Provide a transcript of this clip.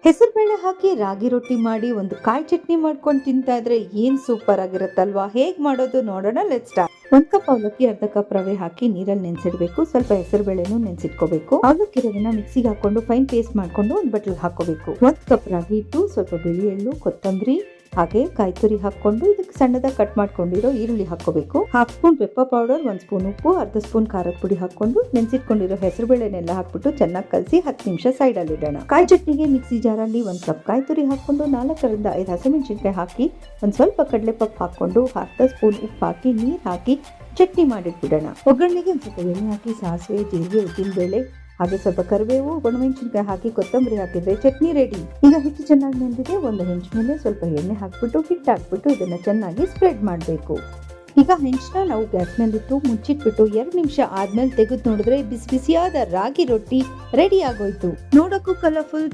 ಹೆಸರುಬೇಳೆ ಹಾಕಿ ರಾಗಿ ರೊಟ್ಟಿ ಮಾಡಿ ಒಂದು ಕಾಯಿ ಚಟ್ನಿ ಮಾಡ್ಕೊಂಡು ತಿಂತಾ ಇದ್ರೆ ಏನ್ ಸೂಪರ್ ಆಗಿರುತ್ತಲ್ವಾ. ಹೇಗ್ ಮಾಡೋದು ನೋಡೋಣ, ಲೆಟ್ಸ್ ಸ್ಟಾರ್ಟ್. 1 ಕಪ್ ಅವಲಕ್ಕಿ, 1/2 ಕಪ್ ರವೆ ಹಾಕಿ ನೀರಲ್ಲಿ ನೆನ್ಸಿಡ್ಬೇಕು. ಸ್ವಲ್ಪ ಹೆಸರುಬೇಳೆನೂ ನೆನ್ಸಿಟ್ಕೋಬೇಕು. ಅವಲಕ್ಕಿ ರವೆನ ಮಿಕ್ಸಿಗೆ ಹಾಕೊಂಡು ಫೈನ್ ಪೇಸ್ಟ್ ಮಾಡ್ಕೊಂಡು ಒಂದು ಬಟ್ಲಿಗೆ ಹಾಕೋಬೇಕು. 1 ಕಪ್ ರಾಗಿ ಹಿಟ್ಟು, ಸ್ವಲ್ಪ ಬಿಳಿ ಎಳ್ಳು, ಕೊತ್ತಂಬರಿ ಹಾಗೆ ಕಾಯಿ ತುರಿ ಹಾಕೊಂಡು ಇದಕ್ಕೆ ಸಣ್ಣದಾಗಿ ಕಟ್ ಮಾಡ್ಕೊಂಡಿರೋ ಈರುಳ್ಳಿ ಹಾಕೋಬೇಕು. 1/2 ಸ್ಪೂನ್ ಪೆಪ್ಪರ್ ಪೌಡರ್, 1 ಸ್ಪೂನ್ ಉಪ್ಪು, 1/2 ಸ್ಪೂನ್ ಖಾರದ ಪುಡಿ ಹಾಕೊಂಡು ನೆನ್ಸಿಟ್ಕೊಂಡಿರೋ ಹೆಸರುಬೇಳೆನೆಲ್ಲ ಹಾಕ್ಬಿಟ್ಟು ಚೆನ್ನಾಗಿ ಕಲಸಿ 10 ನಿಮಿಷ ಸೈಡ್ ಅಲ್ಲಿ ಇಡೋಣ. ಕಾಯಿ ಚಟ್ನಿಗೆ ಮಿಕ್ಸಿ ಜಾರಲ್ಲಿ 1 ಕಪ್ ಕಾಯಿ ತುರಿ ಹಾಕೊಂಡು 4ರಿಂದ 5 ಹಸಿಮೆಣಸಿನಕಾಯಿ ಹಾಕಿ ಒಂದ್ ಸ್ವಲ್ಪ ಕಡಲೆಪಪ್ಪು ಹಾಕೊಂಡು 1/2 ಸ್ಪೂನ್ ಉಪ್ಪು ಹಾಕಿ ನೀರ್ ಹಾಕಿ ಚಟ್ನಿ ಮಾಡಿಟ್ಬಿಡೋಣ. ಒಗ್ಗರಣೆಗೆ ಒಂದ್ ಸ್ವಲ್ಪ ಎಣ್ಣೆ ಹಾಕಿ ಸಾಸಿವೆ, ಜೀರಿಗೆ, ಉದ್ದಿನಬೇಳೆ ಹಾಗೆ ಸ್ವಲ್ಪ ಕರಿಬೇವು, ಒಣಮೆಣಸಿನಕಾಯಿ ಹಾಕಿ ಕೊತ್ತಂಬರಿ ಹಾಕಿದ್ರೆ ಚಟ್ನಿ ರೆಡಿ. ಈಗ ಹಿಟ್ಟು ಚೆನ್ನಾಗಿ ನೆಂದಿದೆ. ಒಂದು ಹೆಂಚು ಮೇಲೆ ಸ್ವಲ್ಪ ಎಣ್ಣೆ ಹಾಕ್ಬಿಟ್ಟು ಹಿಟ್ಟು ಹಾಕ್ಬಿಟ್ಟು ಇದನ್ನ ಚೆನ್ನಾಗಿ ಸ್ಪ್ರೆಡ್ ಮಾಡಬೇಕು. ಈಗ ಹೆಂಚನ್ನ ನಾವು ಗ್ಯಾಸ್ ಮೇಲಿಟ್ಟು ಮುಚ್ಚಿಟ್ಬಿಟ್ಟು 2 ನಿಮಿಷ ಆದ್ಮೇಲೆ ತೆಗೆದು ನೋಡಿದ್ರೆ ಬಿಸಿ ಬಿಸಿಯಾದ ರಾಗಿ ರೊಟ್ಟಿ ರೆಡಿ ಆಗೋಯ್ತು. ನೋಡಕ್ಕೂ ಕಲರ್ಫುಲ್,